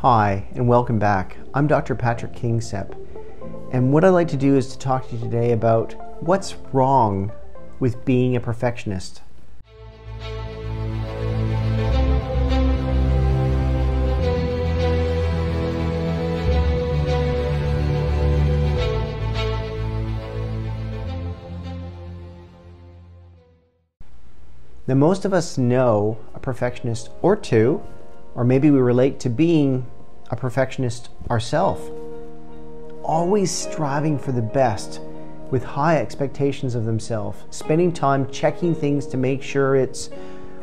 Hi, and welcome back. I'm Dr. Patrick Kingsep, and what I'd like to do is to talk to you today about what's wrong with being a perfectionist. Now, most of us know a perfectionist or two, or maybe we relate to being a perfectionist ourselves. Always striving for the best, with high expectations of themselves, spending time checking things to make sure it's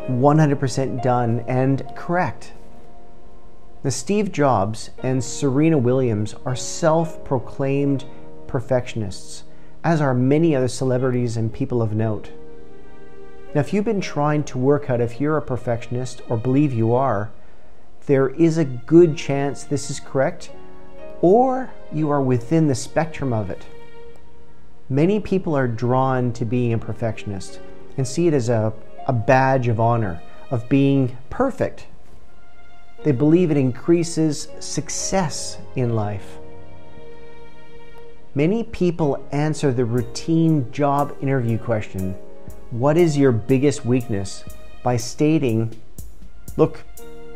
100% done and correct. Now, Steve Jobs and Serena Williams are self-proclaimed perfectionists, as are many other celebrities and people of note. Now, if you've been trying to work out if you're a perfectionist or believe you are, there is a good chance this is correct, or you are within the spectrum of it. Many people are drawn to being a perfectionist and see it as a badge of honor, of being perfect. They believe it increases success in life. Many people answer the routine job interview question, "What is your biggest weakness?" by stating, "Look,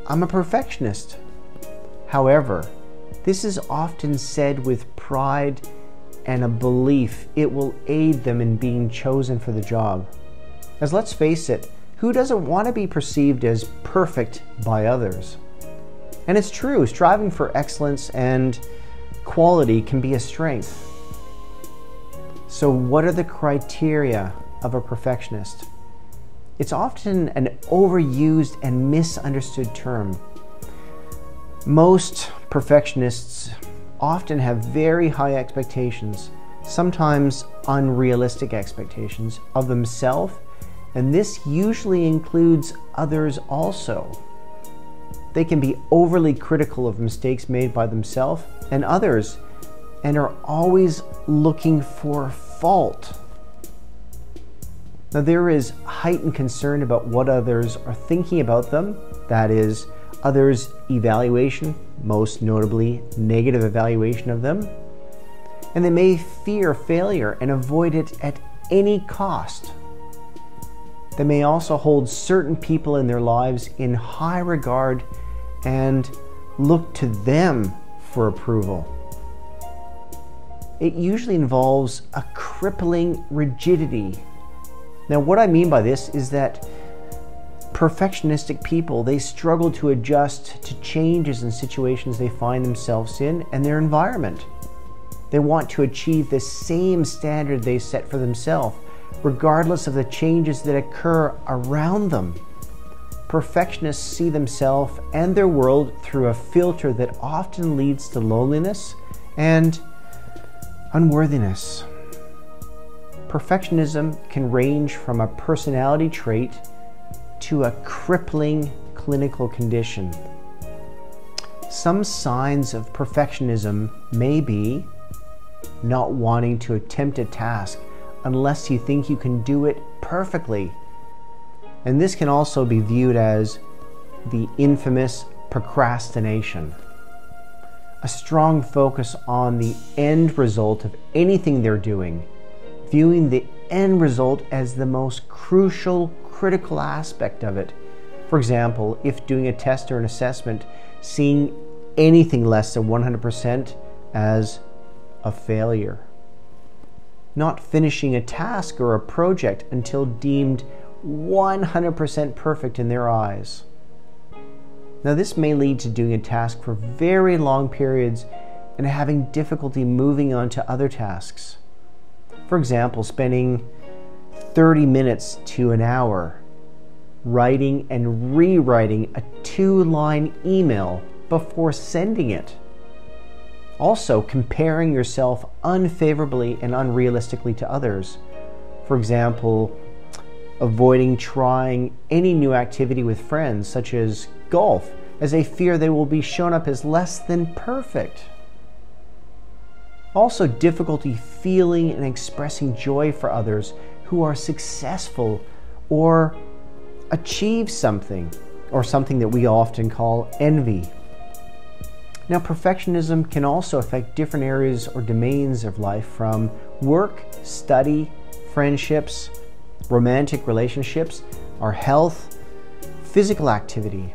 I'm a perfectionist." However, this is often said with pride and a belief it will aid them in being chosen for the job. As let's face it, who doesn't want to be perceived as perfect by others? And it's true, striving for excellence and quality can be a strength. So what are the criteria of a perfectionist? It's often an overused and misunderstood term. Most perfectionists often have very high expectations, sometimes unrealistic expectations of themselves, and this usually includes others also. They can be overly critical of mistakes made by themselves and others, and are always looking for fault. Now, there is heightened concern about what others are thinking about them, that is, others' evaluation, most notably negative evaluation of them, and they may fear failure and avoid it at any cost. They may also hold certain people in their lives in high regard and look to them for approval. It usually involves a crippling rigidity. Now, what I mean by this is that perfectionistic people, they struggle to adjust to changes in situations they find themselves in and their environment. They want to achieve the same standard they set for themselves, regardless of the changes that occur around them. Perfectionists see themselves and their world through a filter that often leads to loneliness and unworthiness. Perfectionism can range from a personality trait to a crippling clinical condition. Some signs of perfectionism may be not wanting to attempt a task unless you think you can do it perfectly. And this can also be viewed as the infamous procrastination. A strong focus on the end result of anything they're doing, viewing the end result as the most crucial, critical aspect of it. For example, if doing a test or an assessment, seeing anything less than 100% as a failure. Not finishing a task or a project until deemed 100% perfect in their eyes. Now, this may lead to doing a task for very long periods and having difficulty moving on to other tasks. For example, spending 30 minutes to an hour writing and rewriting a 2-line email before sending it. Also, comparing yourself unfavorably and unrealistically to others. For example, avoiding trying any new activity with friends, such as golf, as they fear they will be shown up as less than perfect. Also, difficulty feeling and expressing joy for others who are successful or achieve something, or something that we often call envy. Now, perfectionism can also affect different areas or domains of life, from work, study, friendships, romantic relationships, our health, physical activity.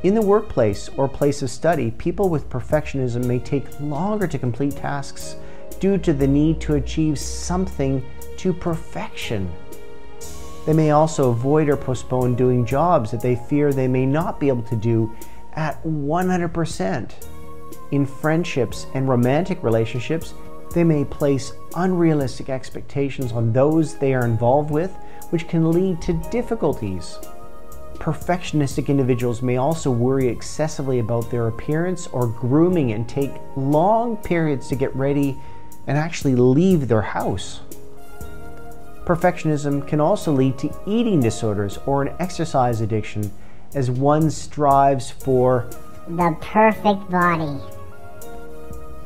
In the workplace or place of study, people with perfectionism may take longer to complete tasks due to the need to achieve something to perfection. They may also avoid or postpone doing jobs that they fear they may not be able to do at 100%. In friendships and romantic relationships, they may place unrealistic expectations on those they are involved with, which can lead to difficulties. Perfectionistic individuals may also worry excessively about their appearance or grooming and take long periods to get ready and actually leave their house. Perfectionism can also lead to eating disorders or an exercise addiction, as one strives for the perfect body.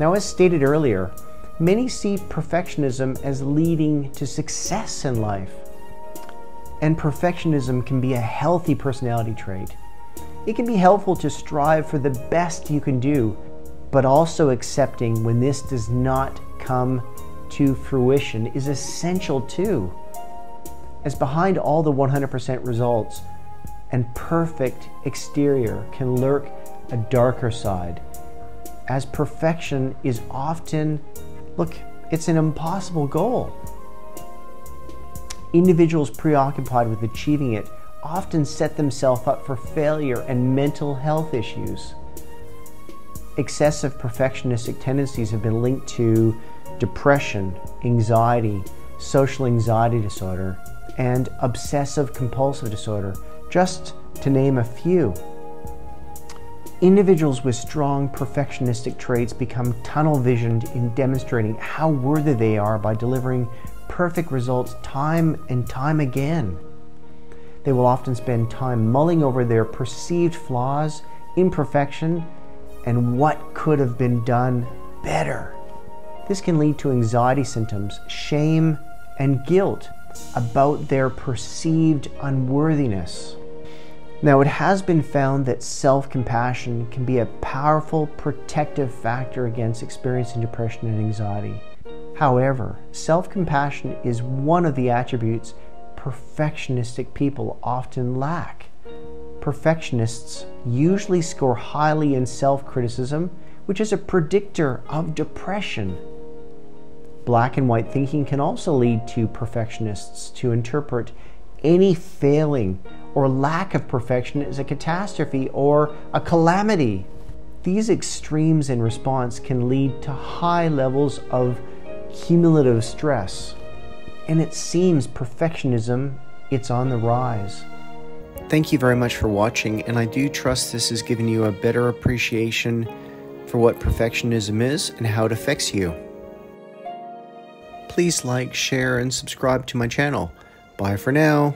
Now, as stated earlier, many see perfectionism as leading to success in life. And perfectionism can be a healthy personality trait. It can be helpful to strive for the best you can do, but also accepting when this does not come to fruition is essential too. As behind all the 100% results and perfect exterior can lurk a darker side, as perfection is often, it's an impossible goal. Individuals preoccupied with achieving it often set themselves up for failure and mental health issues. Excessive perfectionistic tendencies have been linked to depression, anxiety, social anxiety disorder, and obsessive compulsive disorder, just to name a few. Individuals with strong perfectionistic traits become tunnel visioned in demonstrating how worthy they are by delivering perfect results time and time again. They will often spend time mulling over their perceived flaws, imperfection, and what could have been done better. This can lead to anxiety symptoms, shame, and guilt about their perceived unworthiness. Now, it has been found that self-compassion can be a powerful protective factor against experiencing depression and anxiety. However, self-compassion is one of the attributes perfectionistic people often lack. Perfectionists usually score highly in self-criticism, which is a predictor of depression. Black and white thinking can also lead to perfectionists to interpret any failing or lack of perfection as a catastrophe or a calamity. These extremes in response can lead to high levels of cumulative stress, and it seems perfectionism, it's on the rise. Thank you very much for watching, and I do trust this has given you a better appreciation for what perfectionism is and how it affects you. Please like, share, and subscribe to my channel. Bye for now.